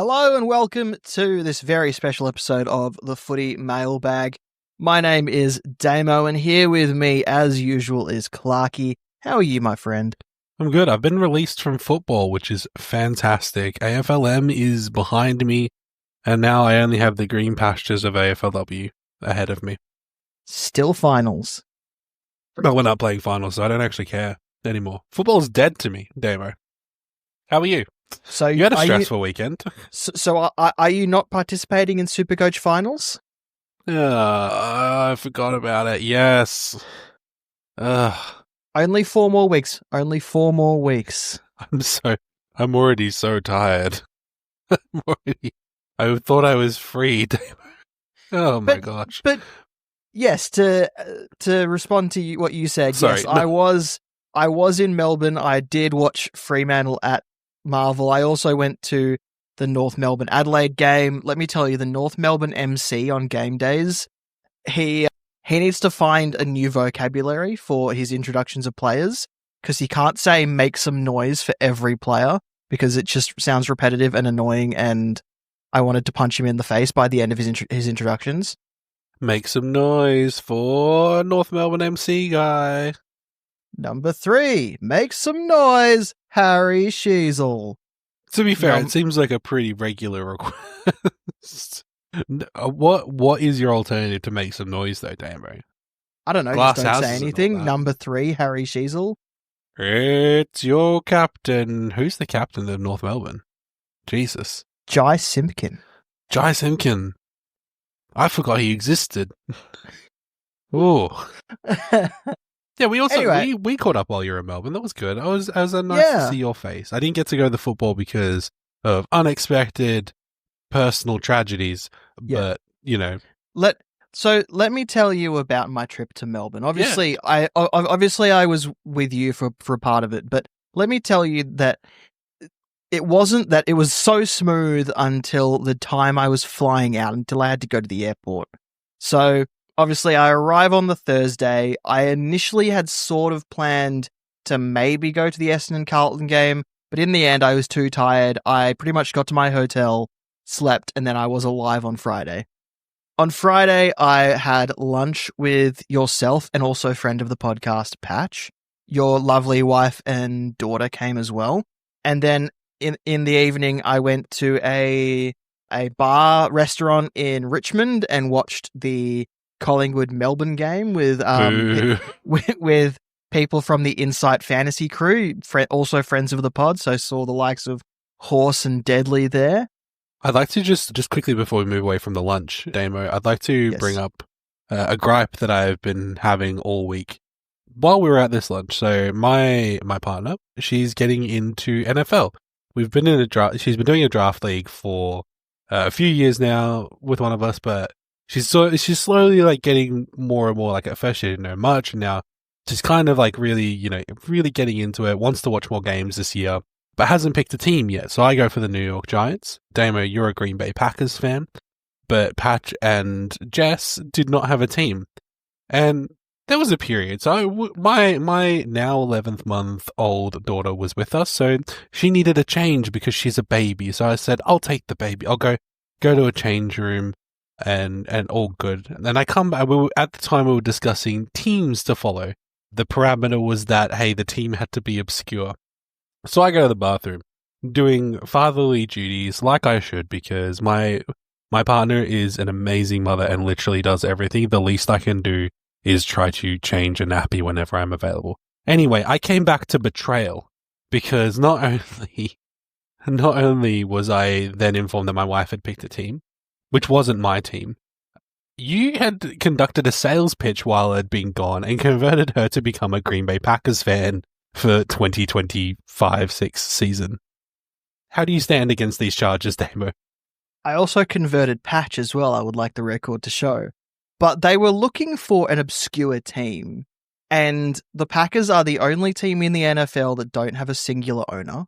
Hello and welcome to this very special episode of the Footy Mailbag. My name is Damo and here with me, as usual, is Clarky. How are you, my friend? I'm good. I've been released from football, which is fantastic. AFLM is behind me, and now I only have the green pastures of AFLW ahead of me. Still finals. But we're not playing finals, so I don't actually care anymore. Football's dead to me, Damo. How are you? So you had a stressful weekend. So are you not participating in SuperCoach finals? I forgot about it. Yes. Only 4 more weeks. Only 4 more weeks. I'm already so tired. I thought I was free. Oh my gosh. But yes, to respond to what you said, Sorry, yes, no. I was in Melbourne. I did watch Fremantle at Marvel. I also went to the North Melbourne Adelaide game. Let me tell you, the North Melbourne MC on game days, he needs to find a new vocabulary for his introductions of players, because he can't say make some noise for every player because it just sounds repetitive and annoying, and I wanted to punch him in the face by the end of his introductions. Make some noise for North Melbourne MC guy. Number 3, make some noise, Harry Sheasel. To be fair, it seems like a pretty regular request. What is your alternative to make some noise, though, Damo? I don't know, Glass just don't say houses anything. Number 3, Harry Sheasel. It's your captain. Who's the captain of North Melbourne? Jesus. Jai Simpkin. Jai Simpkin. I forgot he existed. Oh. Yeah, we also Anyway. we caught up while you were in Melbourne. That was good. It was nice to see your face. I didn't get to go to the football because of unexpected personal tragedies, but you know. Let me tell you about my trip to Melbourne. Obviously, I was with you for a part of it, but let me tell you that it wasn't that it was so smooth until the time I was flying out, until I had to go to the airport. So obviously, I arrive on the Thursday. I initially had sort of planned to maybe go to the Essendon Carlton game, but in the end, I was too tired. I pretty much got to my hotel, slept, and then I was alive on Friday. On Friday, I had lunch with yourself and also friend of the podcast, Patch. Your lovely wife and daughter came as well. And then in the evening, I went to a bar restaurant in Richmond and watched the Collingwood Melbourne game with with people from the Insight Fantasy crew, also friends of the pod. So saw the likes of Horse and Deadly there. I'd like to just quickly before we move away from the lunch, Damo, I'd like to bring up a gripe that I've been having all week while we were at this lunch. So my partner, she's getting into NFL. We've been in a draft. She's been doing a draft league for a few years now with one of us, but she's slowly like getting more and more. Like at first she didn't know much, and now she's kind of like really getting into it. Wants to watch more games this year, but hasn't picked a team yet. So I go for the New York Giants. Damo, you're a Green Bay Packers fan, but Patch and Jess did not have a team, and there was a period. So my now 11-month-old daughter was with us, so she needed a change because she's a baby. So I said, I'll take the baby. I'll go to a change room. And all good. And then I come back. At the time, we were discussing teams to follow. The parameter was that, hey, the team had to be obscure. So I go to the bathroom, doing fatherly duties like I should, because my partner is an amazing mother and literally does everything. The least I can do is try to change a nappy whenever I'm available. Anyway, I came back to betrayal because not only was I then informed that my wife had picked a team, which wasn't my team, you had conducted a sales pitch while I'd been gone and converted her to become a Green Bay Packers fan for 2025-6 season. How do you stand against these charges, Damo? I also converted Patch as well, I would like the record to show. But they were looking for an obscure team, and the Packers are the only team in the NFL that don't have a singular owner.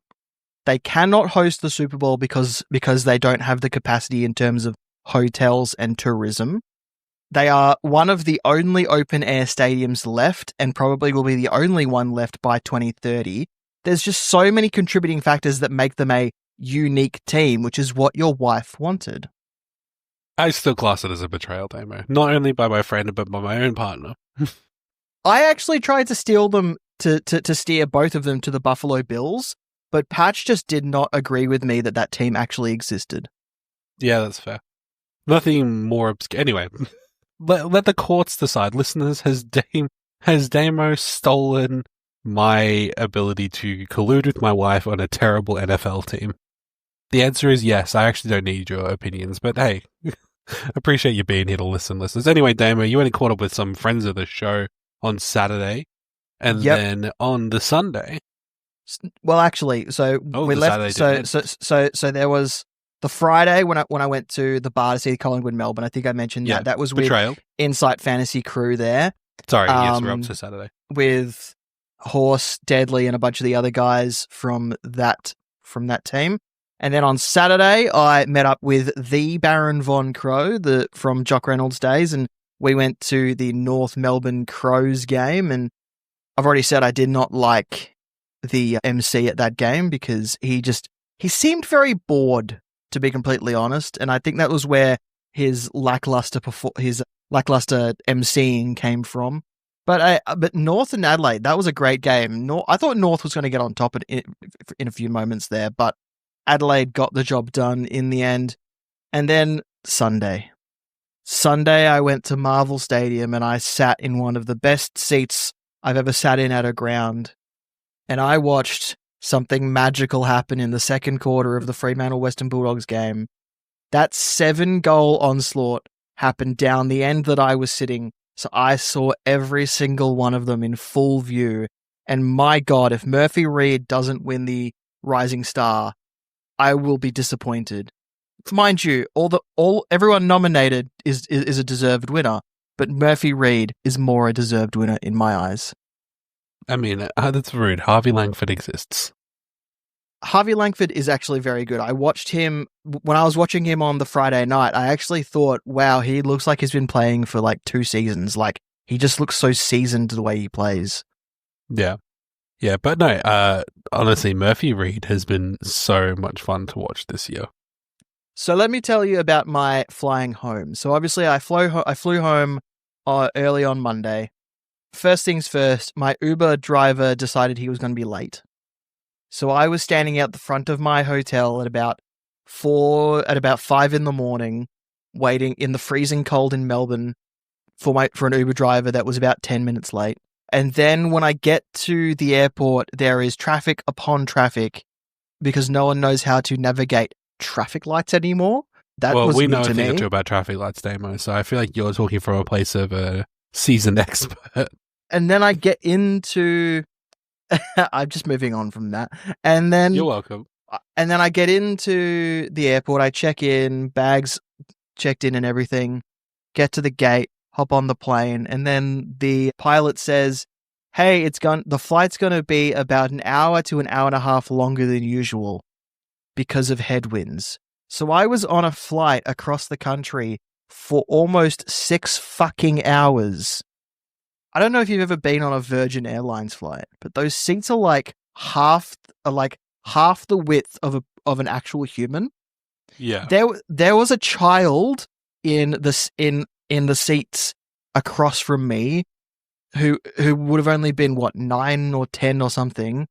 They cannot host the Super Bowl because they don't have the capacity in terms of hotels and tourism. They are one of the only open-air stadiums left, and probably will be the only one left by 2030. There's just so many contributing factors that make them a unique team, which is what your wife wanted. I still class it as a betrayal, Damo. Not only by my friend, but by my own partner. I actually tried to steal them to steer both of them to the Buffalo Bills, but Patch just did not agree with me that team actually existed. Yeah, that's fair. Nothing more obscure. Anyway, let the courts decide. Listeners, has Damo stolen my ability to collude with my wife on a terrible NFL team? The answer is yes. I actually don't need your opinions, but hey, appreciate you being here to listen, listeners. Anyway, Damo, you only caught up with some friends of the show on Saturday, and then on the Sunday. Well, actually, so we left. So there was the Friday when I went to the bar to see Collingwood Melbourne. I think I mentioned that. That was with Betrayal. Insight Fantasy crew there. Sorry, yes, we're up to Saturday with Horse, Deadly, and a bunch of the other guys from that team. And then on Saturday, I met up with the Baron Von Crow, from Jock Reynolds' days, and we went to the North Melbourne Crows game. And I've already said I did not like the MC at that game because he seemed very bored, to be completely honest. And I think that was where his lackluster MCing came from. But North and Adelaide, that was a great game. I thought North was going to get on top in a few moments there, but Adelaide got the job done in the end. And then Sunday, I went to Marvel Stadium and I sat in one of the best seats I've ever sat in at a ground. And I watched something magical happen in the second quarter of the Fremantle Western Bulldogs game. That 7-goal onslaught happened down the end that I was sitting. So I saw every single one of them in full view. And my God, if Murphy Reid doesn't win the Rising Star, I will be disappointed. Mind you, everyone nominated is a deserved winner, but Murphy Reid is more a deserved winner in my eyes. I mean, that's rude. Harvey Langford exists. Harvey Langford is actually very good. I watched him when I was watching him on the Friday night. I actually thought, wow, he looks like he's been playing for like 2 seasons. Like, he just looks so seasoned the way he plays. Yeah. Yeah, but no, honestly, Murphy Reid has been so much fun to watch this year. So let me tell you about my flying home. So obviously I flew home early on Monday. First things first, my Uber driver decided he was going to be late. So I was standing out the front of my hotel at about 5 in the morning, waiting in the freezing cold in Melbourne for an Uber driver that was about 10 minutes late. And then when I get to the airport, there is traffic upon traffic because no one knows how to navigate traffic lights anymore. We know a thing or two about traffic lights, Damo, so I feel like you're talking from a place of a seasoned expert. And then I get into... I'm just moving on from that. And then... You're welcome. And then I get into the airport, I check in, bags checked in and everything, get to the gate, hop on the plane, and then the pilot says, hey, the flight's going to be about an hour to an hour and a half longer than usual because of headwinds. So I was on a flight across the country for almost 6 fucking hours. I don't know if you've ever been on a Virgin Airlines flight, but those seats are like half the width of an actual human. Yeah. There was a child in the seats across from me who would have only been 9 or 10 or something,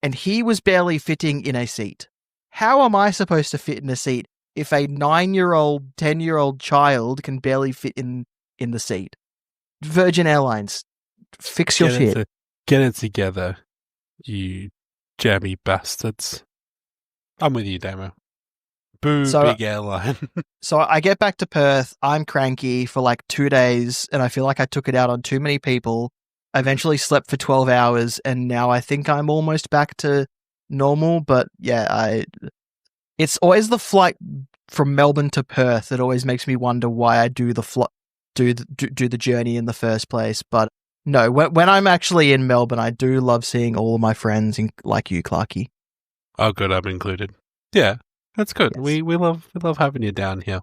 and he was barely fitting in a seat. How am I supposed to fit in a seat if a 9-year-old, 10-year-old child can barely fit in the seat? Virgin Airlines, fix your shit. Get it together, you jammy bastards. I'm with you, Damo. Boo, big airline. So I get back to Perth. I'm cranky for like 2 days, and I feel like I took it out on too many people. I eventually slept for 12 hours, and now I think I'm almost back to normal. But yeah, it's always the flight from Melbourne to Perth that always makes me wonder why I do the journey in the first place. But no, when I'm actually in Melbourne, I do love seeing all of my friends, like you, Clarky. Oh, good, I'm included. Yeah, that's good. Yes. We love having you down here.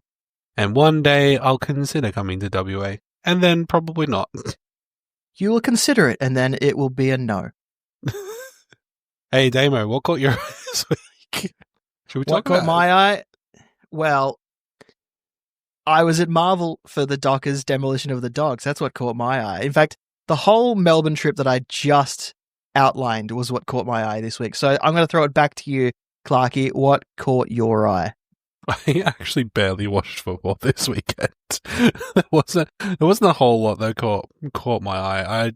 And one day I'll consider coming to WA, and then probably not. You will consider it, and then it will be a no. Hey, Damo, what caught your eye this week? Should we What talk about caught my eye? Well, I was at Marvel for the Dockers' demolition of the Dogs. That's what caught my eye. In fact, the whole Melbourne trip that I just outlined was what caught my eye this week. So I'm going to throw it back to you, Clarky. What caught your eye? I actually barely watched football this weekend. there wasn't a whole lot that caught my eye.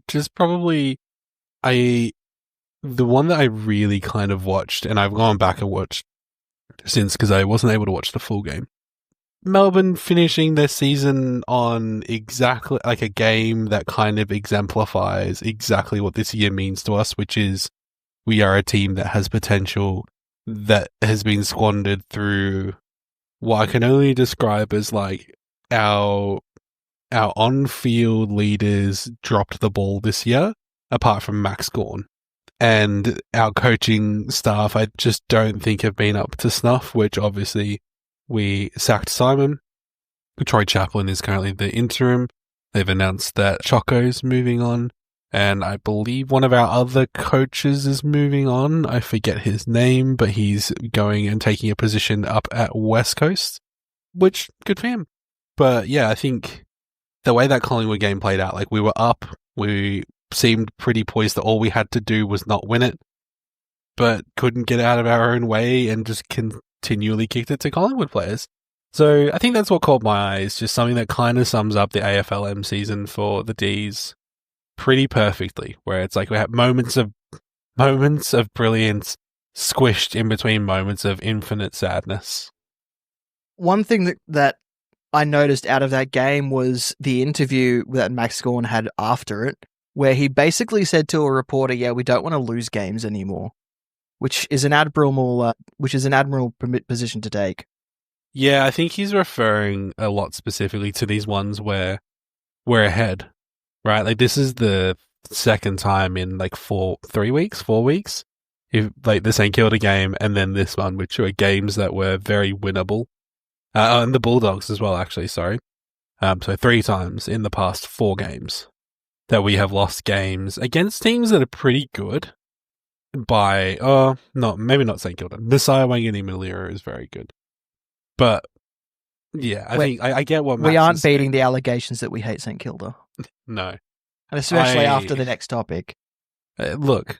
The one that I really kind of watched, and I've gone back and watched since because I wasn't able to watch the full game. Melbourne finishing their season on exactly like a game that kind of exemplifies exactly what this year means to us, which is we are a team that has potential that has been squandered through what I can only describe as like our on-field leaders dropped the ball this year, apart from Max Gawn. And our coaching staff, I just don't think have been up to snuff, which obviously we sacked Simon. Troy Chaplin is currently the interim. They've announced that Choco's moving on. And I believe one of our other coaches is moving on. I forget his name, but he's going and taking a position up at West Coast, which, good for him. But yeah, I think the way that Collingwood game played out, like we were up, we seemed pretty poised that all we had to do was not win it, but couldn't get out of our own way and just continually kicked it to Collingwood players. So I think that's what caught my eye, is just something that kind of sums up the AFLM season for the Ds pretty perfectly, where it's like we have moments of brilliance squished in between moments of infinite sadness. One thing that I noticed out of that game was the interview that Max Gawn had after it, where he basically said to a reporter, "Yeah, we don't want to lose games anymore," which is an admirable position to take. Yeah, I think he's referring a lot specifically to these ones where we're ahead, right? Like this is the second time in like 4 weeks, if like the St Kilda game and then this one, which were games that were very winnable, and the Bulldogs as well, actually. Sorry, so 3 times in the past 4 games that we have lost games against teams that are pretty good. Maybe not St Kilda. Messiah Wangani-Malira is very good. But, yeah, I think I get what Max we aren't is beating saying. the allegations that we hate St Kilda. No. And especially after the next topic. Look,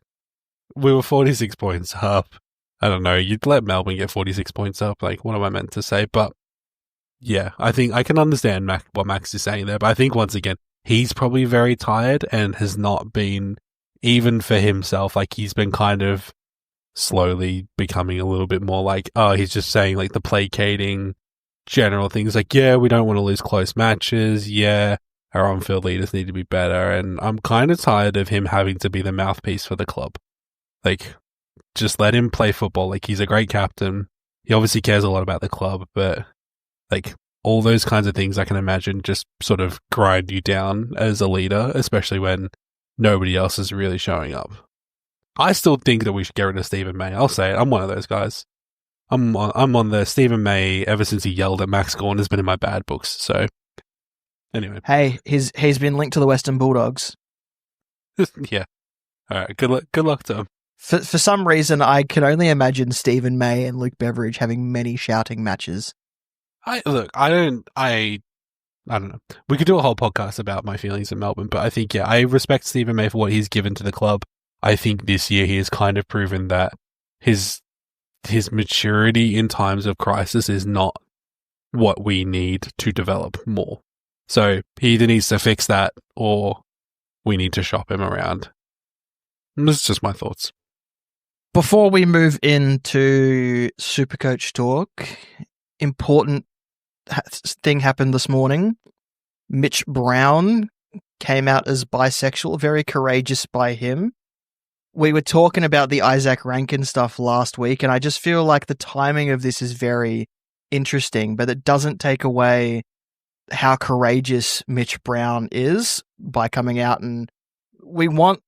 we were 46 points up. I don't know, you'd let Melbourne get 46 points up. Like, what am I meant to say? But, yeah, I think I can understand what Max is saying there. But I think, once again, he's probably very tired and has not been, even for himself, like, he's been kind of slowly becoming a little bit more like, he's just saying like the placating general things like, yeah, we don't want to lose close matches. Yeah, our on-field leaders need to be better. And I'm kind of tired of him having to be the mouthpiece for the club. Like, just let him play football. Like, he's a great captain. He obviously cares a lot about the club, but like all those kinds of things I can imagine just sort of grind you down as a leader, especially when nobody else is really showing up. I still think that we should get rid of Stephen May. I'll say it. I'm one of those guys. I'm on the Stephen May ever since he yelled at Max Gawn has been in my bad books. So, anyway. Hey, he's been linked to the Western Bulldogs. Yeah. All right. Good luck to him. For some reason, I can only imagine Stephen May and Luke Beveridge having many shouting matches. I don't know. We could do a whole podcast about my feelings in Melbourne, but I think, yeah, I respect Stephen May for what he's given to the club. I think this year he has kind of proven that his maturity in times of crisis is not what we need to develop more. So he either needs to fix that or we need to shop him around. That's just my thoughts. Before we move into SuperCoach talk, important thing happened this morning. Mitch Brown came out as bisexual, very courageous by him. We were talking about the Isaac Rankin stuff last week, and I just feel like the timing of this is very interesting, but it doesn't take away how courageous Mitch Brown is by coming out. And we want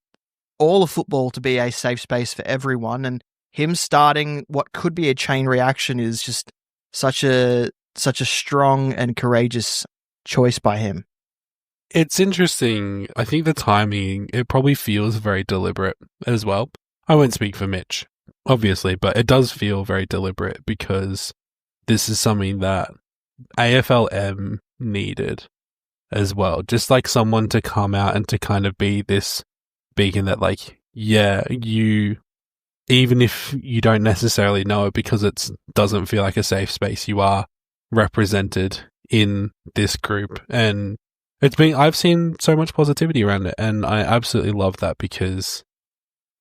all of football to be a safe space for everyone, and him starting what could be a chain reaction is just such a strong and courageous choice by him. It's interesting. I think the timing, it probably feels very deliberate as well. I won't speak for Mitch. obviously, but it does feel very deliberate because this is something that AFLM needed as well. Just like someone to come out and to kind of be this beacon that, like, yeah, you, even if you don't necessarily know it because it doesn't feel like a safe space, you are represented in this group. And I've seen so much positivity around it, and I absolutely love that because,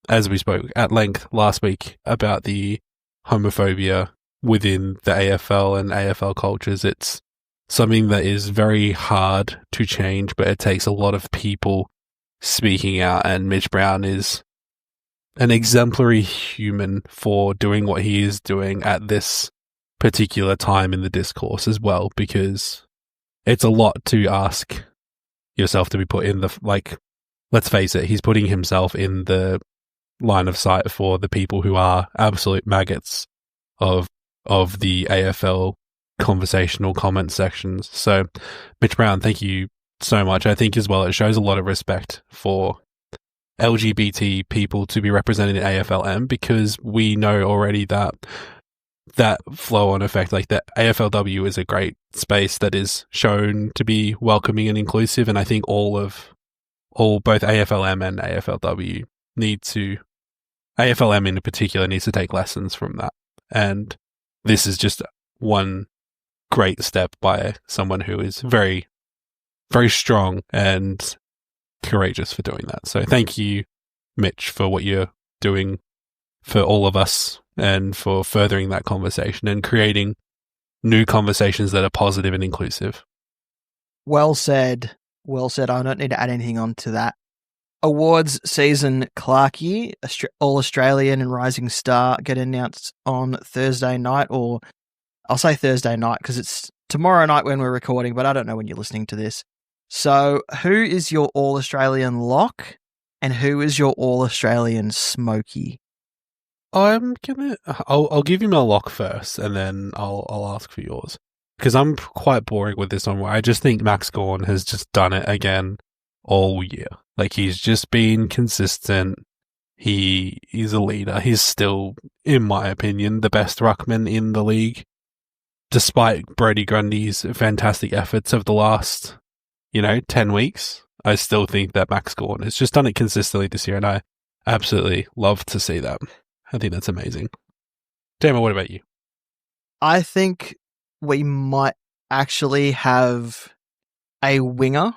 as we spoke at length last week about the homophobia within the AFL and AFL cultures, it's something that is very hard to change, but it takes a lot of people speaking out, and Mitch Brown is an exemplary human for doing what he is doing at this particular time in the discourse as well, because it's a lot to ask yourself to be put in the, like, let's face it, he's putting himself in the line of sight for the people who are absolute maggots of the AFL conversational comment sections. So, Mitch Brown, thank you so much. I think as well it shows a lot of respect for LGBT people to be represented in AFLM, because we know already that flow-on effect, like that AFLW is a great space that is shown to be welcoming and inclusive, and I think both AFLM and AFLW AFLM in particular needs to take lessons from that. And this is just one great step by someone who is very, very strong and courageous for doing that. So thank you, Mitch, for what you're doing for all of us and for furthering that conversation and creating new conversations that are positive and inclusive. Well said. Well said. I don't need to add anything on to that. Awards season Clarkie, All-Australian and Rising Star, get announced on Thursday night, or I'll say Thursday night because it's tomorrow night when we're recording, but I don't know when you're listening to this. So who is your All-Australian lock and who is your All-Australian smoky? I'll give you my lock first and then I'll ask for yours, because I'm quite boring with this one. I just think Max Gawn has just done it again all year. Like, he's just been consistent. He's a leader. He's still, in my opinion, the best ruckman in the league, despite Brodie Grundy's fantastic efforts of the last, 10 weeks. I still think that Max Gawn has just done it consistently this year, and I absolutely love to see that. I think that's amazing. Damo, what about you? I think we might actually have a winger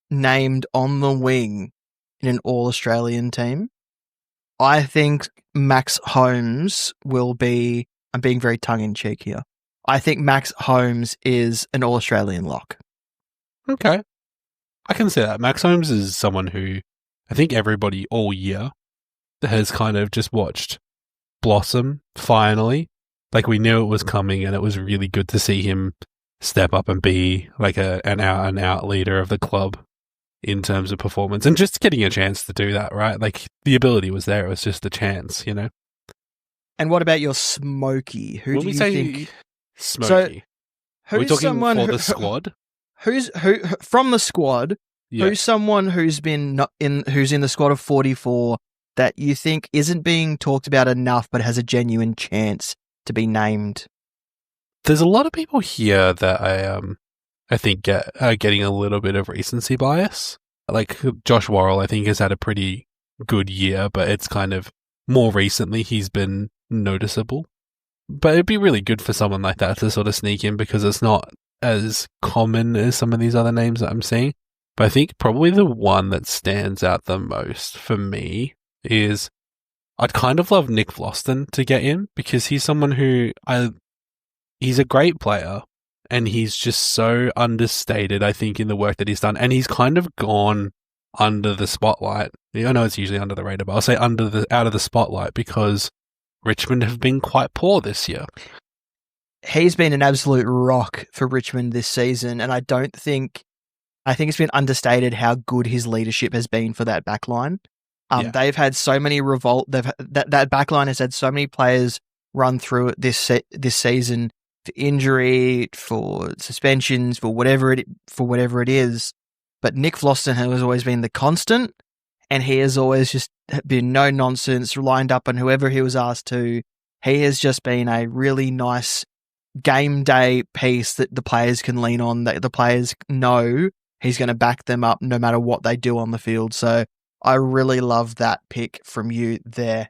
named on the wing in an All-Australian team. I think Max Holmes will be, I'm being very tongue-in-cheek here, I think Max Holmes is an All-Australian lock. Okay. I can see that. Max Holmes is someone who I think everybody all year has kind of just watched blossom, finally. Like, we knew it was coming, and it was really good to see him step up and be like an out-and-out leader of the club in terms of performance, and just getting a chance to do that, right? Like, the ability was there, it was just a chance, And what about your smoky? Who do you think? Smoky. So, are we talking for the squad? Who from the squad? Yeah. Who's someone who's in the squad of 44 that you think isn't being talked about enough, but has a genuine chance to be named? There's a lot of people here that I think are getting a little bit of recency bias. Like Josh Worrell, I think, has had a pretty good year, but it's kind of more recently he's been noticeable. But it'd be really good for someone like that to sort of sneak in, because it's not as common as some of these other names that I'm seeing. But I think probably the one that stands out the most for me is, I'd kind of love Nick Vlauston to get in, because he's someone who he's a great player, and he's just so understated, I think, in the work that he's done. And he's kind of gone under the spotlight. I know it's usually under the radar, but I'll say out of the spotlight, because Richmond have been quite poor this year. He's been an absolute rock for Richmond this season, and I think it's been understated how good his leadership has been for that backline. They've had so many that backline has had so many players run through it this season, for injury, for suspensions, for whatever it is. But Nick Vlauston has always been the constant, and he has always just been no nonsense, lined up on whoever he was asked to. He has just been a really nice game day piece that the players can lean on, that the players know he's going to back them up no matter what they do on the field. So I really love that pick from you there.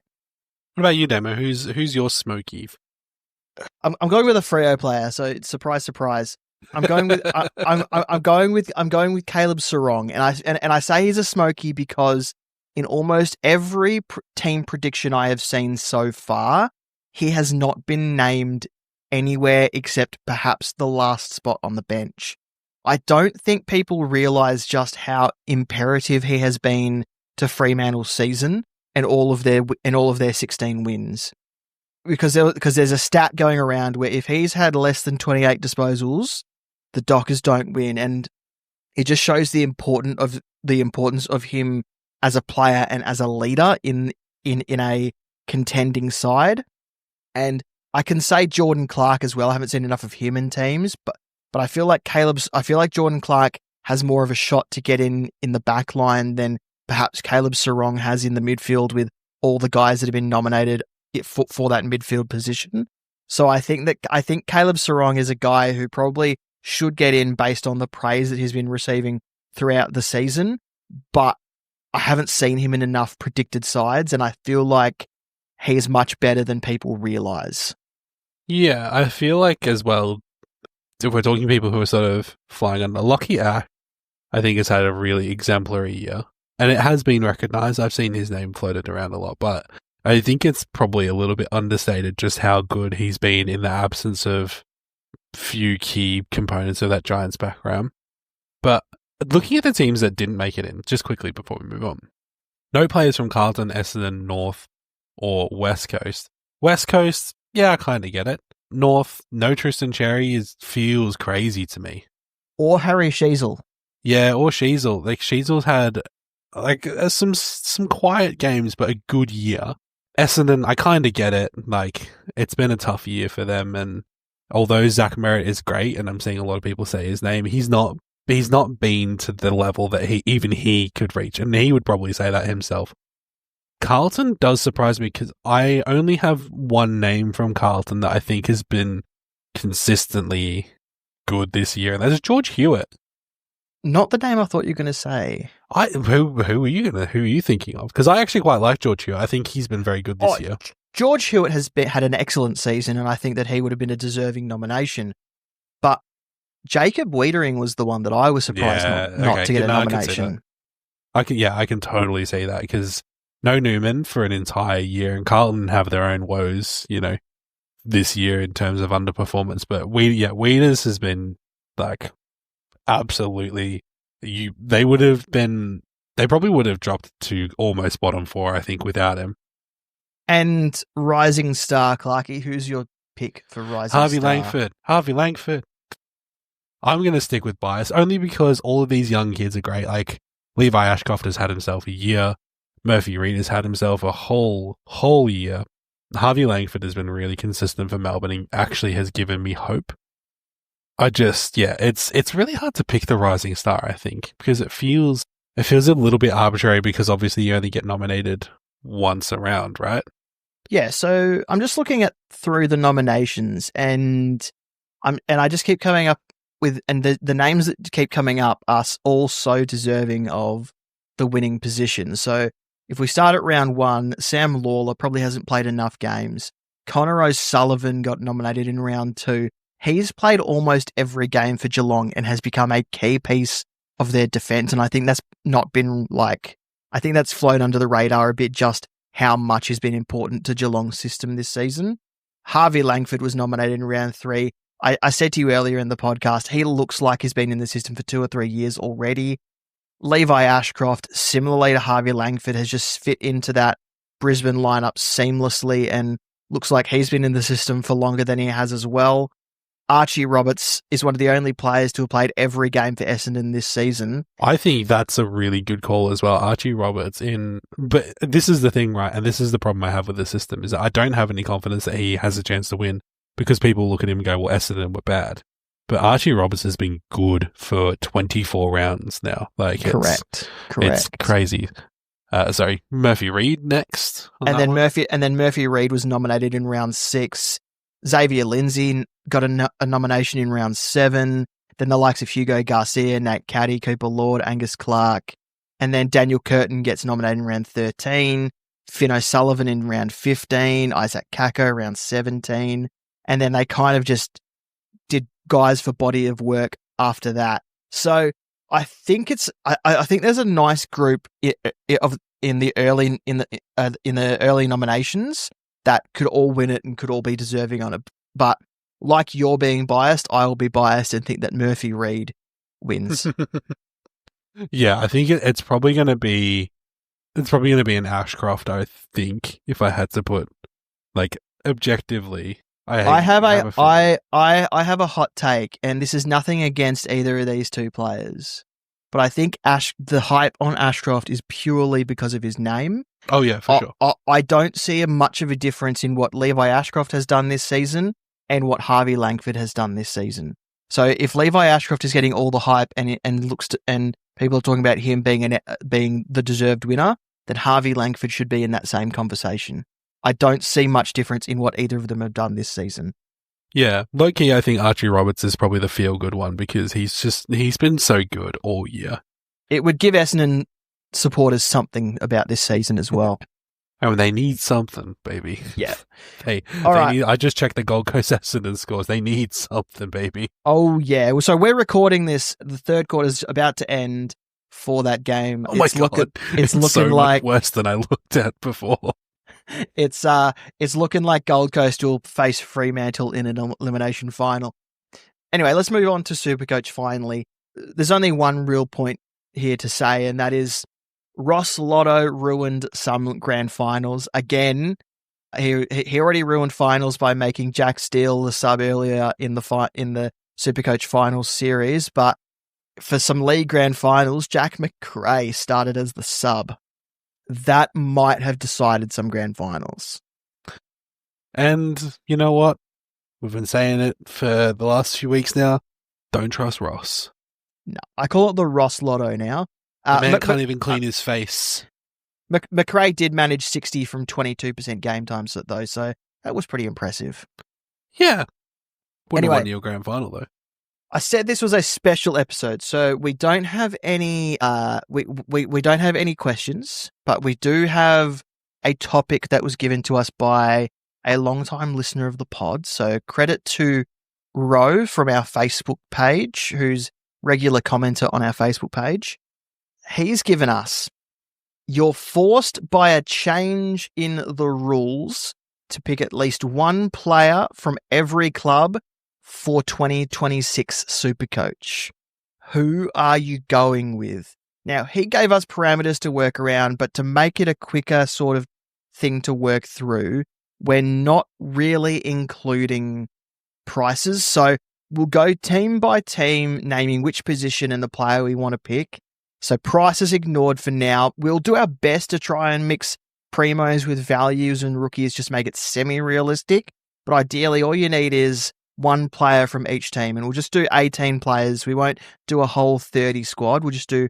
What about you, Demo? Who's your smoky? I'm going with a Freo player, so it's surprise, surprise. I'm going with I'm going with Caleb Sarong, and I say he's a smoky because in almost every team prediction I have seen so far, he has not been named anywhere except perhaps the last spot on the bench. I don't think people realise just how imperative he has been to Fremantle's season and all of their 16 wins. Because there's a stat going around where if he's had less than 28 disposals, the Dockers don't win, and it just shows the importance of him as a player and as a leader in a contending side. And I can say Jordan Clark as well. I haven't seen enough of him in teams, but I feel like Jordan Clark has more of a shot to get in the back line than perhaps Caleb Sarong has in the midfield with all the guys that have been nominated for that midfield position. So I think Caleb Sarong is a guy who probably should get in based on the praise that he's been receiving throughout the season, but I haven't seen him in enough predicted sides, and I feel like he's much better than people realise. Yeah, I feel like as well, if we're talking people who are sort of flying under, Lockie Ash, I think has had a really exemplary year, and it has been recognised. I've seen his name floated around a lot, but I think it's probably a little bit understated just how good he's been in the absence of few key components of that Giants background. But looking at the teams that didn't make it in, just quickly before we move on, no players from Carlton, Essendon, North, or West Coast. West Coast, yeah, I kind of get it. North, no Tristan Cherry feels crazy to me. Or Harry Sheezel. Yeah, or Sheezel. Like, Sheezel's had some quiet games, but a good year. Essendon, I kind of get it. Like, it's been a tough year for them, and although Zach Merritt is great, and I'm seeing a lot of people say his name, he's not been to the level that he could reach, and he would probably say that himself. Carlton does surprise me because I only have one name from Carlton that I think has been consistently good this year, and that's George Hewitt. Not the name I thought you were going to say. Who are you thinking of? Because I actually quite like George Hewitt. I think he's been very good this year. George Hewitt had an excellent season, and I think that he would have been a deserving nomination. But Jacob Wiedering was the one that I was surprised not to get a nomination. I can totally say that because no Newman for an entire year, and Carlton have their own woes, this year in terms of underperformance. But Wieders has been like absolutely. They probably would have dropped to almost bottom four, I think, without him. And rising star, Clarkey, who's your pick for rising star? Harvey Langford. I'm going to stick with bias, only because all of these young kids are great. Like, Levi Ashcroft has had himself a year. Murphy Reed has had himself a whole year. Harvey Langford has been really consistent for Melbourne and actually has given me hope. It's really hard to pick the rising star, I think, because it feels a little bit arbitrary because obviously you only get nominated once around, right? Yeah, so I'm just looking through the nominations and I just keep coming up with, and the names that keep coming up are all so deserving of the winning position. So if we start at round one, Sam Lawler probably hasn't played enough games. Connor O'Sullivan got nominated in round two. He's played almost every game for Geelong and has become a key piece of their defence. And I think that's I think that's flown under the radar a bit, just how much has been important to Geelong's system this season. Harvey Langford was nominated in round three. I said to you earlier in the podcast, he looks like he's been in the system for 2 or 3 years already. Levi Ashcroft, similarly to Harvey Langford, has just fit into that Brisbane lineup seamlessly and looks like he's been in the system for longer than he has as well. Archie Roberts is one of the only players to have played every game for Essendon this season. I think that's a really good call as well. Archie Roberts but this is the thing, right? And this is the problem I have with the system, is that I don't have any confidence that he has a chance to win because people look at him and go, well, Essendon were bad. But Archie Roberts has been good for 24 rounds now. Like, correct. It's crazy. Murphy Reed next. And then Murphy Reed was nominated in round 6. Xavier Lindsay got a nomination in round 7. Then the likes of Hugo Garcia, Nate Caddy, Cooper Lord, Angus Clark. And then Daniel Curtin gets nominated in round 13. Finn O'Sullivan in round 15. Isaac Kako round 17. And then they kind of just did guys for body of work after that. So I think I think there's a nice group in the early nominations that could all win it and could all be deserving on it. But like you're being biased, I will be biased and think that Murphy Reed wins. Yeah, I think it's probably going to be an Ashcroft. I think if I had to put like objectively, I have a hot take, and this is nothing against either of these two players, but I think the hype on Ashcroft is purely because of his name. Oh yeah, for sure. I don't see much of a difference in what Levi Ashcroft has done this season and what Harvey Langford has done this season. So if Levi Ashcroft is getting all the hype and people are talking about him being the deserved winner, then Harvey Langford should be in that same conversation. I don't see much difference in what either of them have done this season. Yeah, low-key, I think Archie Roberts is probably the feel-good one because he's been so good all year. It would give Essendon supporters something about this season as well. Oh, they need something, baby. Yeah. I just checked the Gold Coast Essendon scores. They need something, baby. Oh, yeah. So we're recording this. The third quarter is about to end for that game. Oh, my God. It's looking so like much worse than I looked at before. It's looking like Gold Coast will face Fremantle in an elimination final. Anyway, let's move on to Supercoach finally. There's only one real point here to say, and that is Ross Lotto ruined some grand finals. Again, he already ruined finals by making Jack Steele the sub earlier in the Supercoach finals series, but for some league grand finals, Jack McRae started as the sub. That might have decided some grand finals. And you know what? We've been saying it for the last few weeks now. Don't trust Ross. No, I call it the Ross Lotto now. The man can't even clean his face. McRae did manage 60 from 22% game times though, so that was pretty impressive. Yeah. Wouldn't have won your grand final though. I said this was a special episode, so we don't have any we don't have any questions, but we do have a topic that was given to us by a long-time listener of the pod. So credit to Ro from our Facebook page, who's regular commenter on our Facebook page. He's given us, you're forced by a change in the rules to pick at least one player from every club for 2026 Supercoach. Who are you going with? Now, he gave us parameters to work around, but to make it a quicker sort of thing to work through, we're not really including prices. So we'll go team by team, naming which position and the player we want to pick. So prices ignored for now. We'll do our best to try and mix primos with values and rookies, just make it semi-realistic. But ideally, all you need is one player from each team, and we'll just do 18 players. We won't do a whole 30 squad. We'll just do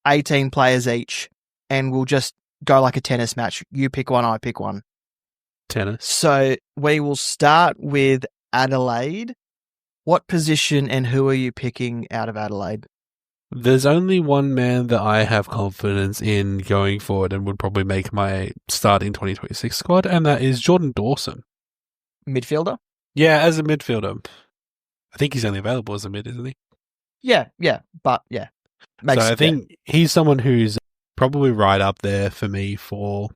18 players each, and we'll just go like a tennis match. You pick one, I pick one. Tennis. So we will start with Adelaide. What position and who are you picking out of Adelaide? There's only one man that I have confidence in going forward and would probably make my starting 2026 squad, and that is Jordan Dawson. Midfielder? Yeah, as a midfielder. I think he's only available as a mid, isn't he? Yeah, but yeah. I think he's someone who's probably right up there for me for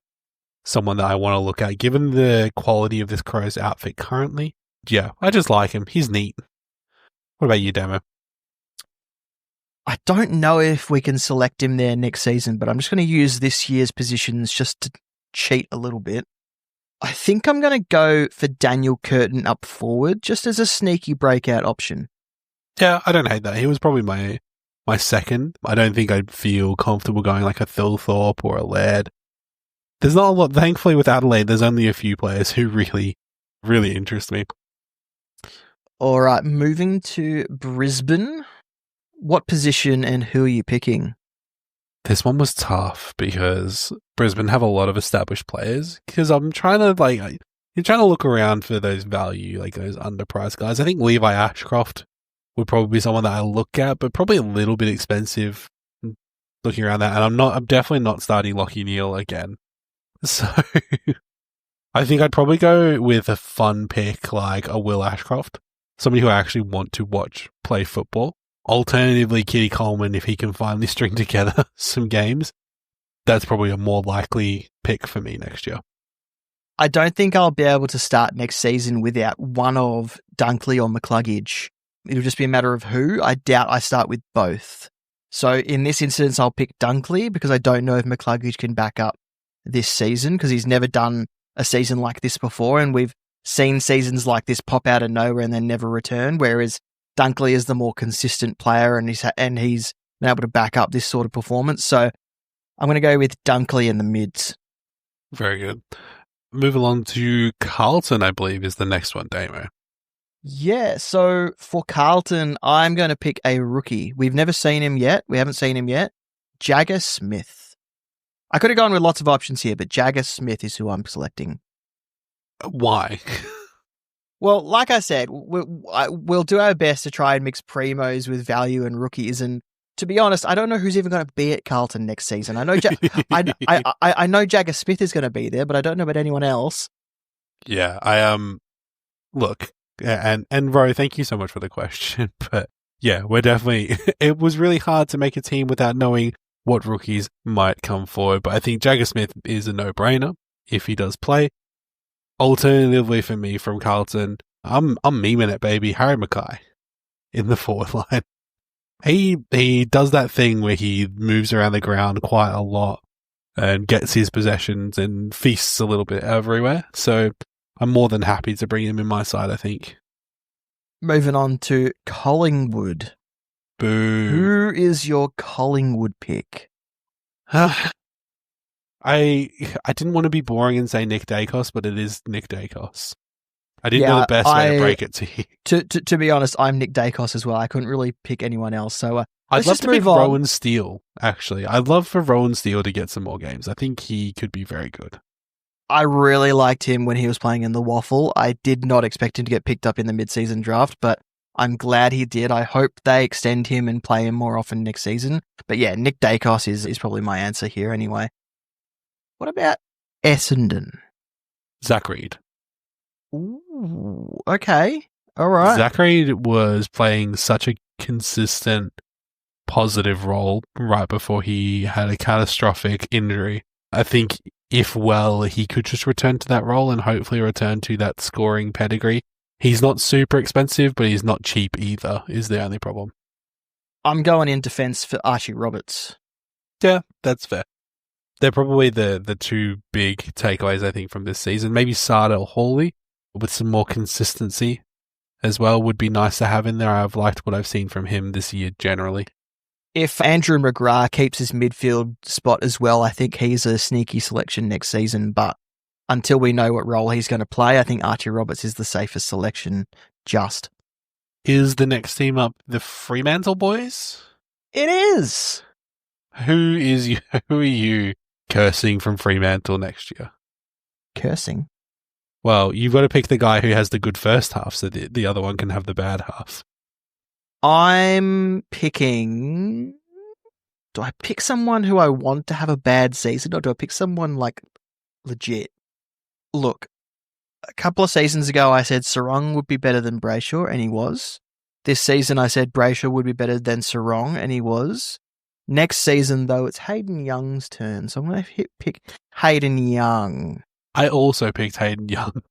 someone that I want to look at, given the quality of this Crows outfit currently. Yeah, I just like him. He's neat. What about you, Damo? I don't know if we can select him there next season, but I'm just going to use this year's positions just to cheat a little bit. I think I'm going to go for Daniel Curtin up forward, just as a sneaky breakout option. Yeah, I don't hate that. He was probably my second. I don't think I'd feel comfortable going like a Thilthorpe or a Laird. There's not a lot. Thankfully, with Adelaide, there's only a few players who really, really interest me. All right, moving to Brisbane. What position and who are you picking? This one was tough because Brisbane have a lot of established players. Because I'm trying to you're trying to look around for those value, like those underpriced guys. I think Levi Ashcroft would probably be someone that I look at, but probably a little bit expensive looking around that. And I'm definitely not starting Lachie Neale again. So I think I'd probably go with a fun pick like a Will Ashcroft, somebody who I actually want to watch play football. Alternatively, Kitty Coleman, if he can finally string together some games, that's probably a more likely pick for me next year. I don't think I'll be able to start next season without one of Dunkley or McCluggage. It'll just be a matter of who. I doubt I start with both. So in this instance, I'll pick Dunkley because I don't know if McCluggage can back up this season because he's never done a season like this before, and we've seen seasons like this pop out of nowhere and then never return, whereas Dunkley is the more consistent player and he's been able to back up this sort of performance. So I'm going to go with Dunkley in the mids. Very good. Move along to Carlton, I believe, is the next one, Damo. Yeah, so for Carlton, I'm going to pick a rookie. We've never seen him yet. We haven't seen him yet. Jagger Smith. I could have gone with lots of options here, but Jagger Smith is who I'm selecting. Why? Well, like I said, we'll do our best to try and mix primos with value and rookies. And to be honest, I don't know who's even going to be at Carlton next season. I know I know Jagger Smith is going to be there, but I don't know about anyone else. Yeah, I look, and Ro, thank you so much for the question, but yeah, we're definitely. It was really hard to make a team without knowing what rookies might come forward, but I think Jagger Smith is a no-brainer if he does play. Alternatively, for me from Carlton, I'm memeing it, baby. Harry Mackay in the forward line. He does that thing where he moves around the ground quite a lot and gets his possessions and feasts a little bit everywhere. So I'm more than happy to bring him in my side, I think. Moving on to Collingwood. Boo. Who is your Collingwood pick? I didn't want to be boring and say Nick Dacos, but it is Nick Dacos. I didn't know the best way to break it to you. To be honest, I'm Nick Dacos as well. I couldn't really pick anyone else. So I'd love to pick Rowan Steele, actually. I'd love for Rowan Steele to get some more games. I think he could be very good. I really liked him when he was playing in the Waffle. I did not expect him to get picked up in the mid-season draft, but I'm glad he did. I hope they extend him and play him more often next season. But yeah, Nick Dacos is probably my answer here anyway. What about Essendon? Zach Reid. Ooh, okay. All right. Zach Reid was playing such a consistent, positive role right before he had a catastrophic injury. I think if well, he could just return to that role and hopefully return to that scoring pedigree. He's not super expensive, but he's not cheap either, is the only problem. I'm going in defence for Archie Roberts. Yeah, that's fair. They're probably the two big takeaways, I think, from this season. Maybe Sardell Hawley with some more consistency as well would be nice to have in there. I've liked what I've seen from him this year generally. If Andrew McGrath keeps his midfield spot as well, I think he's a sneaky selection next season. But until we know what role he's going to play, I think Archie Roberts is the safest selection. Just. Is the next team up the Fremantle boys? It is. Who are you cursing from Fremantle next year? Cursing? Well, you've got to pick the guy who has the good first half so the other one can have the bad half. I'm picking... Do I pick someone who I want to have a bad season, or do I pick someone, like, legit? Look, a couple of seasons ago I said Sarong would be better than Brayshaw, and he was. This season I said Brayshaw would be better than Sarong, and he was. Next season, though, it's Hayden Young's turn, so I'm going to pick Hayden Young. I also picked Hayden Young.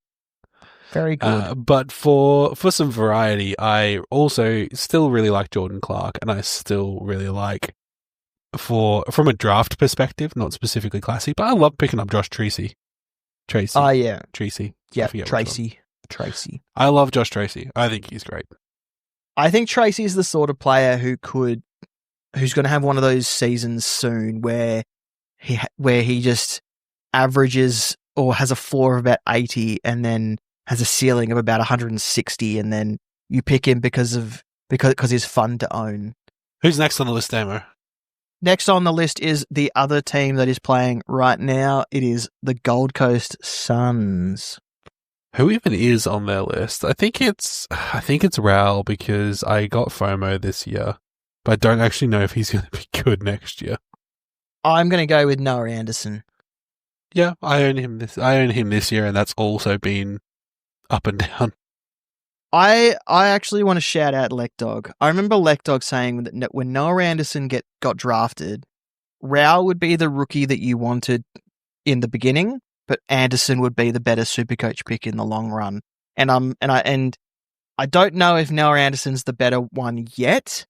Very good. But for some variety, I also still really like Jordan Clark, and I still really like, from a draft perspective, not specifically classy, but I love picking up Josh Tracy. Oh, yeah. Tracy. Yeah, Tracy. I love Josh Tracy. I think he's great. I think Tracy is the sort of player who's going to have one of those seasons soon where he just averages or has a floor of about 80 and then has a ceiling of about 160, and then you pick him because he's fun to own. Who's next on the list, Damo? Next on the list is the other team that is playing right now. It is the Gold Coast Suns. Who even is on their list? I think it's Raul because I got FOMO this year, but I don't actually know if he's going to be good next year. I'm going to go with Noah Anderson. Yeah, I own him this year, and that's also been up and down. I actually want to shout out Lekdog. I remember Lekdog saying that when Noah Anderson got drafted, Raul would be the rookie that you wanted in the beginning, but Anderson would be the better Supercoach pick in the long run. And I don't know if Noah Anderson's the better one yet,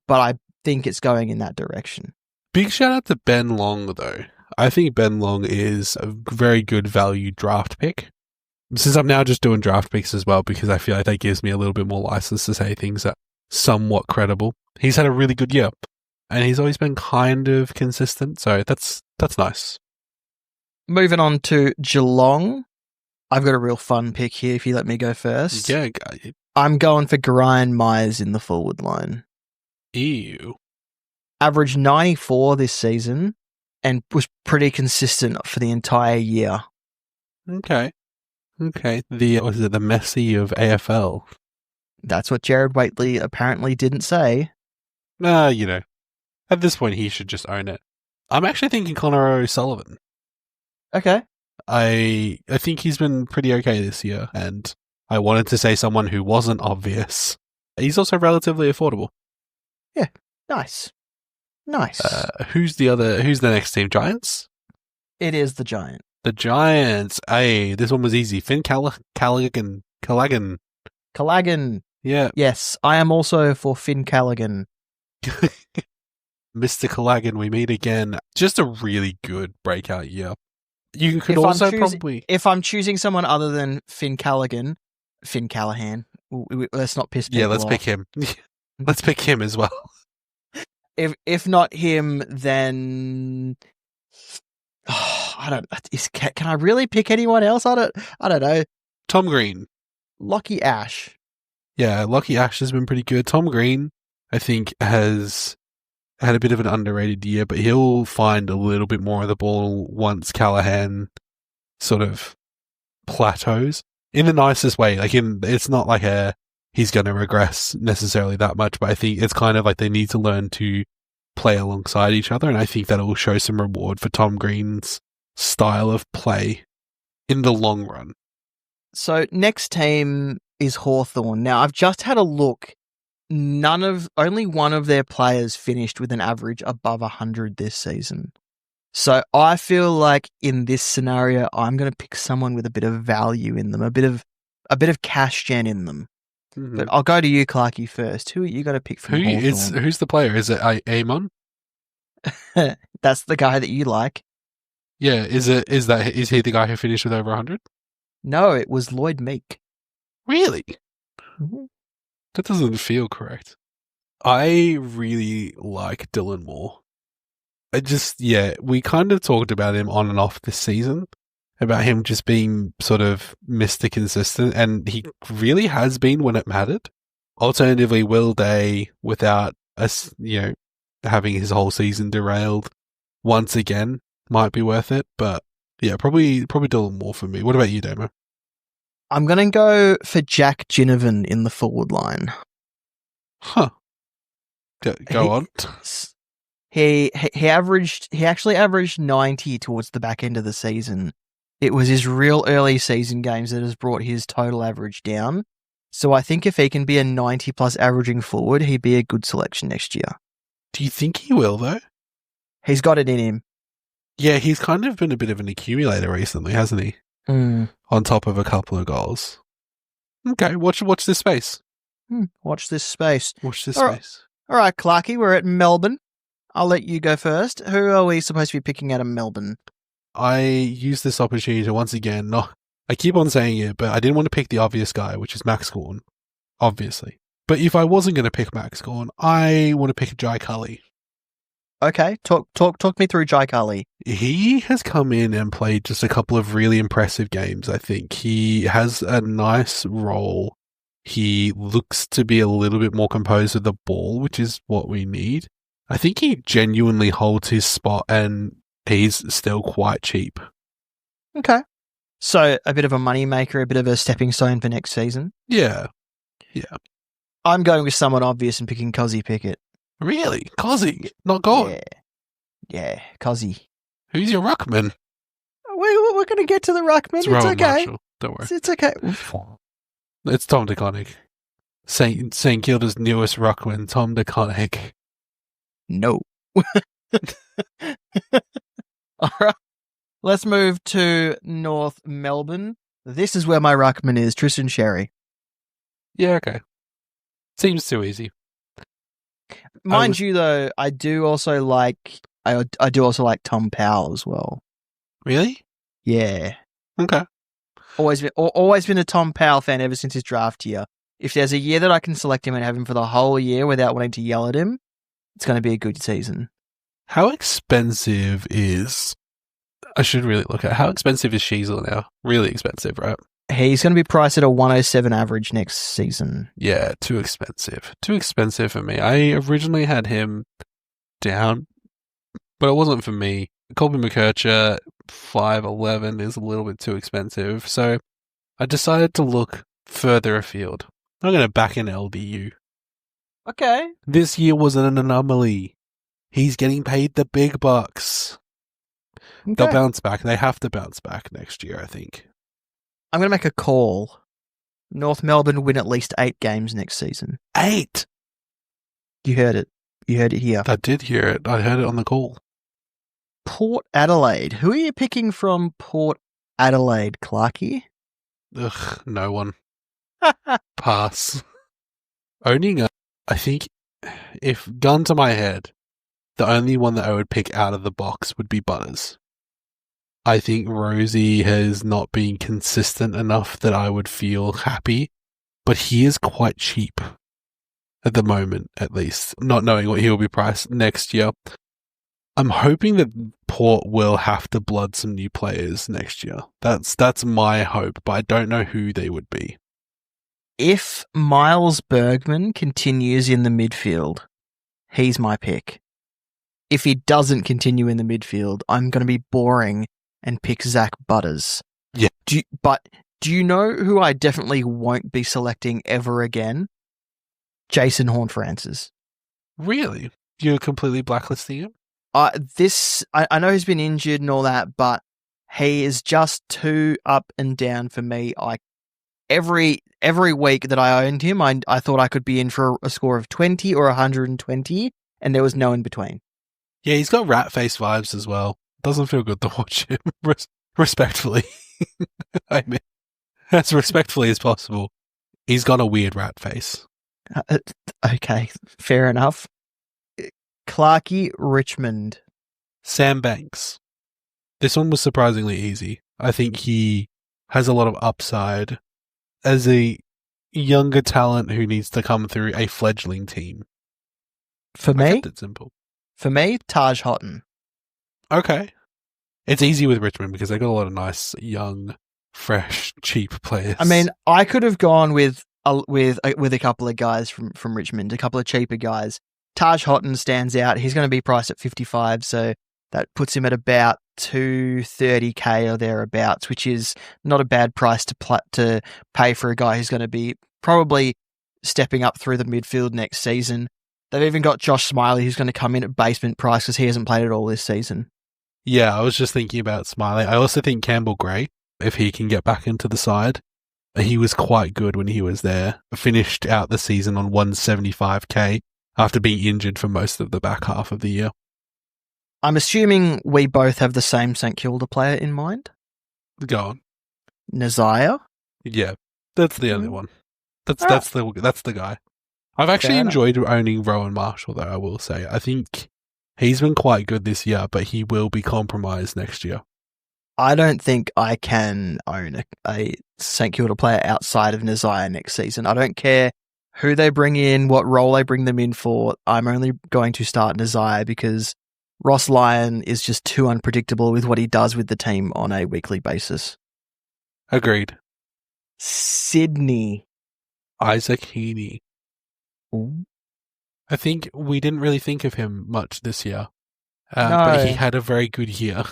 but I think it's going in that direction. Big shout out to Ben Long though. I think Ben Long is a very good value draft pick. Since I'm now just doing draft picks as well, because I feel like that gives me a little bit more license to say things that are somewhat credible. He's had a really good year, and he's always been kind of consistent, so that's nice. Moving on to Geelong, I've got a real fun pick here if you let me go first. Yeah. I'm going for Brian Myers in the forward line. Ew. Averaged 94 this season and was pretty consistent for the entire year. Okay. The Messi of AFL? That's what Jared Waitley apparently didn't say. At this point he should just own it. I'm actually thinking Connor O'Sullivan. Okay. I think he's been pretty okay this year, and I wanted to say someone who wasn't obvious. He's also relatively affordable. Yeah, nice. Who's the next team? Giants? It is the Giant. The Giants. Hey, this one was easy. Finn Callaghan. Yeah. Yes, I am also for Finn Callaghan. Mr. Callaghan, we meet again. Just a really good breakout year. You could also probably... If I'm choosing someone other than Finn Callahan, let's not piss people off. Let's pick him. Let's pick him as well. If not him, then... Can I really pick anyone else? I don't know. Tom Green. Lockie Ash. Yeah, Lockie Ash has been pretty good. Tom Green, I think, has had a bit of an underrated year, but he'll find a little bit more of the ball once Callaghan sort of plateaus. In the nicest way. It's not like he's going to regress necessarily that much, but I think it's kind of like they need to learn to play alongside each other, and I think that will show some reward for Tom Green's style of play in the long run. So next team is Hawthorn. Now I've just had a look. Only one of their players finished with an average above 100 this season. So I feel like in this scenario, I'm going to pick someone with a bit of value in them, a bit of cash gen in them. Mm-hmm. But I'll go to you, Clarky, first. Who are you going to pick from Hawthorn? Who's the player? Is it Amon? That's the guy that you like. Yeah, is he the guy who finished with over 100? No, it was Lloyd Meek. Really? Mm-hmm. That doesn't feel correct. I really like Dylan Moore. We kind of talked about him on and off this season, about him just being sort of Mr. Consistent, and he really has been when it mattered. Alternatively, Will Day, without us, having his whole season derailed once again, might be worth it. But yeah, probably Dylan Moore for me. What about you, Damo? I'm going to go for Jack Ginnivan in the forward line. Huh. Go on. He actually averaged 90 towards the back end of the season. It was his real early season games that has brought his total average down. So I think if he can be a 90 plus averaging forward, he'd be a good selection next year. Do you think he will though? He's got it in him. Yeah, he's kind of been a bit of an accumulator recently, hasn't he? On top of a couple of goals. Okay, watch this space. Watch this space. All right, Clarky, we're at Melbourne. I'll let you go first. Who are we supposed to be picking out of Melbourne? I use this opportunity to once again, I keep on saying it, but I didn't want to pick the obvious guy, which is Max Gawn, obviously. But if I wasn't going to pick Max Gawn, I want to pick Jai Culley. Okay, talk me through Jai Culley. He has come in and played just a couple of really impressive games, I think. He has a nice role. He looks to be a little bit more composed with the ball, which is what we need. I think he genuinely holds his spot and he's still quite cheap. Okay. So a bit of a moneymaker, a bit of a stepping stone for next season. Yeah. I'm going with someone obvious and picking Cozzy Pickett. Really? Cozzy? Not gone? Yeah, Cozzy. Who's your ruckman? We're going to get to the ruckman. It's Rowan okay. Marshall. Don't worry. It's okay. It's Tom DeConnick. St Kilda's newest ruckman, Tom DeConnick. No. All right. Let's move to North Melbourne. This is where my ruckman is, Tristan Sherry. Yeah, okay. Seems too easy. Mind you, though, I do also like Tom Powell as well. Really? Yeah. Okay. Always been a Tom Powell fan ever since his draft year. If there's a year that I can select him and have him for the whole year without wanting to yell at him, it's going to be a good season. How expensive is... I should really look at how expensive is Sheasel now? Really expensive, right? He's going to be priced at a 107 average next season. Yeah, too expensive. Too expensive for me. I originally had him down, but it wasn't for me. Colby McKercher, 5'11", is a little bit too expensive, so I decided to look further afield. I'm going to back in LDU. Okay. This year was an anomaly. He's getting paid the big bucks. Okay. They'll bounce back. They have to bounce back next year, I think. I'm going to make a call. North Melbourne win at least 8 games next season. 8? You heard it. You heard it here. I did hear it. I heard it on the call. Port Adelaide. Who are you picking from Port Adelaide, Clarkie? Ugh, no one. Pass. Owning I think, if gun to my head, the only one that I would pick out of the box would be Butters. I think Rosie has not been consistent enough that I would feel happy, but he is quite cheap at the moment, at least, not knowing what he'll be priced next year. I'm hoping that Port will have to blood some new players next year. That's my hope, but I don't know who they would be. If Miles Bergman continues in the midfield, he's my pick. If he doesn't continue in the midfield, I'm going to be boring and pick Zach Butters. Yeah. Do you know who I definitely won't be selecting ever again? Jason Horne-Francis. Really? You're completely blacklisting him? I know he's been injured and all that, but he is just too up and down for me. Every week that I owned him, I thought I could be in for a score of 20 or 120, and there was no in between. Yeah, he's got rat face vibes as well. Doesn't feel good to watch him. Respectfully. I mean, as respectfully as possible. He's got a weird rat face. Okay, fair enough. Clarkie Richmond. Sam Banks. This one was surprisingly easy. I think he has a lot of upside as a younger talent who needs to come through a fledgling team. For me? I kept it simple. For me, Taj Houghton. Okay. It's easy with Richmond because they got a lot of nice, young, fresh, cheap players. I mean, I could have gone with a couple of guys from Richmond, a couple of cheaper guys. Taj Houghton stands out. He's going to be priced at 55, so that puts him at about 230k or thereabouts, which is not a bad price to pay for a guy who's going to be probably stepping up through the midfield next season. They've even got Josh Smiley, who's going to come in at basement price because he hasn't played at all this season. Yeah, I was just thinking about Smiley. I also think Campbell Gray, if he can get back into the side, he was quite good when he was there. Finished out the season on 175k after being injured for most of the back half of the year. I'm assuming we both have the same St Kilda player in mind. Go on. Nazaya? Yeah, that's the only one. That's the guy. I've actually enjoyed owning Rowan Marshall, though, I will say. I think he's been quite good this year, but he will be compromised next year. I don't think I can own a St Kilda player outside of Nazaya next season. I don't care who they bring in, what role they bring them in for. I'm only going to start Nazaya because Ross Lyon is just too unpredictable with what he does with the team on a weekly basis. Agreed. Sydney. Isaac Heaney. Ooh. I think we didn't really think of him much this year, but he No. had a very good year.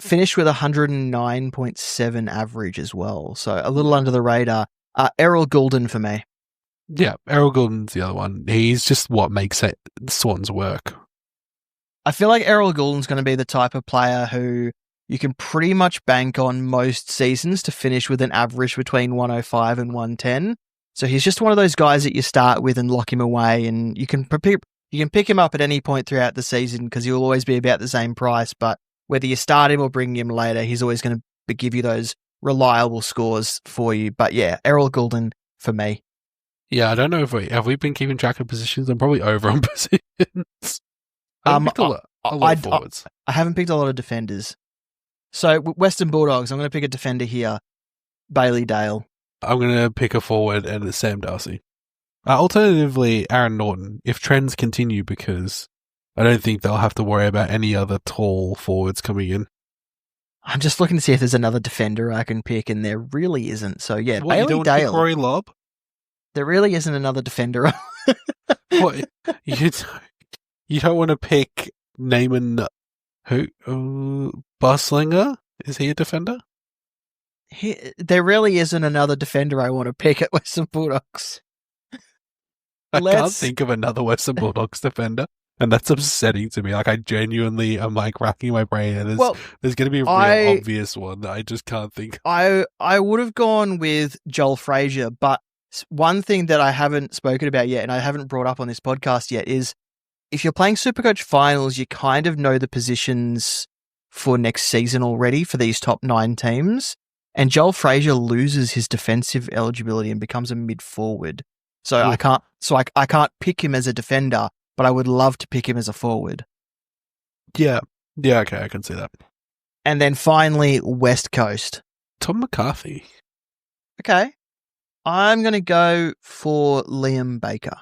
Finished with 109.7 average as well, so a little under the radar. Errol Goulden for me. Yeah, Errol Goulden's the other one. He's just what makes it Swans work. I feel like Errol Goulden's going to be the type of player who you can pretty much bank on most seasons to finish with an average between 105 and 110. So he's just one of those guys that you start with and lock him away, and you can pick him up at any point throughout the season because he'll always be about the same price. But whether you start him or bring him later, he's always going to give you those reliable scores for you. But yeah, Errol Goulden for me. Yeah, I don't know if we been keeping track of positions. I'm probably over on positions. I picked a lot of forwards. I haven't picked a lot of defenders. So Western Bulldogs, I'm going to pick a defender here. Bailey Dale. I'm going to pick a forward, and it's Sam Darcy. Alternatively, Aaron Norton, if trends continue, because I don't think they'll have to worry about any other tall forwards coming in. I'm just looking to see if there's another defender I can pick, and there really isn't. So yeah, what, Bailey you don't Dale. Pick Rory Lobb? There really isn't another defender. What you don't want to pick Naaman Buslinger? Is he a defender? There really isn't another defender I want to pick at Western Bulldogs. I can't think of another Western Bulldogs defender, and that's upsetting to me. Like, I genuinely am like racking my brain, and there's going to be a real obvious one that I just can't think. I would have gone with Joel Frazier, but one thing that I haven't spoken about yet, and I haven't brought up on this podcast yet, is if you're playing SuperCoach finals, you kind of know the positions for next season already for these top 9 teams. And Joel Frazier loses his defensive eligibility and becomes a mid forward. So I can't pick him as a defender, but I would love to pick him as a forward. Yeah. Yeah, okay, I can see that. And then finally, West Coast. Tom McCarthy. Okay. I'm going to go for Liam Baker.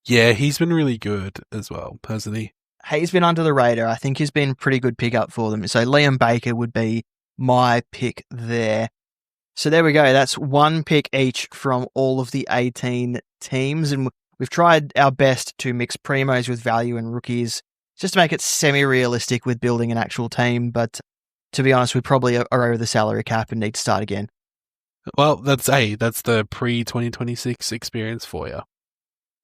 Yeah, he's been really good as well, hasn't he? He's been under the radar. I think he's been a pretty good pickup for them. So Liam Baker would be my pick there. So there we go. That's one pick each from all of the 18 teams. And we've tried our best to mix primos with value and rookies just to make it semi-realistic with building an actual team. But to be honest, we probably are over the salary cap and need to start again. Well, that's the pre-2026 experience for you.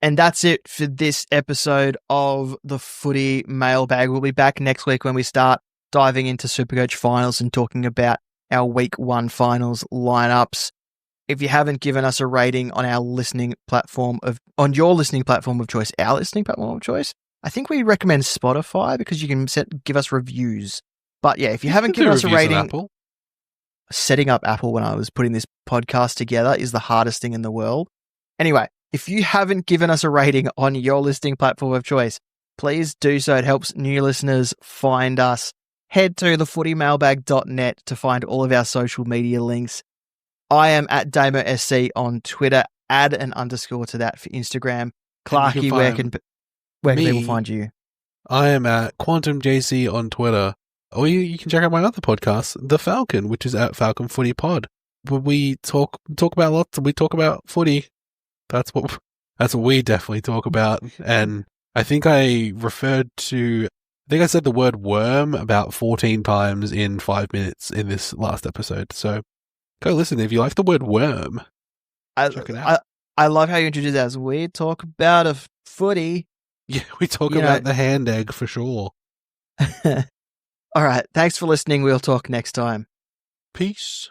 And that's it for this episode of the Footy Mailbag. We'll be back next week when we start diving into SuperCoach finals and talking about our week 1 finals lineups. If you haven't given us a rating on your listening platform of choice, I think we recommend Spotify because you can give us reviews. But yeah, if you haven't given us a rating, setting up Apple when I was putting this podcast together is the hardest thing in the world. Anyway, if you haven't given us a rating on your listening platform of choice, please do so. It helps new listeners find us. Head to thefootymailbag.net to find all of our social media links. I am at DamoSC on Twitter. Add an underscore to that for Instagram. Clarky, where can people find you? I am at QuantumJC on Twitter. Or you can check out my other podcast, The Falcon, which is at Falcon Footy Pod. We talk about lots. We talk about footy. That's what we definitely talk about. And I think I said the word worm about 14 times in 5 minutes in this last episode. So go listen if you like the word worm. Check it out. I love how you introduce that as we talk about a footy. Yeah, we talk about the hand egg for sure. All right. Thanks for listening. We'll talk next time. Peace.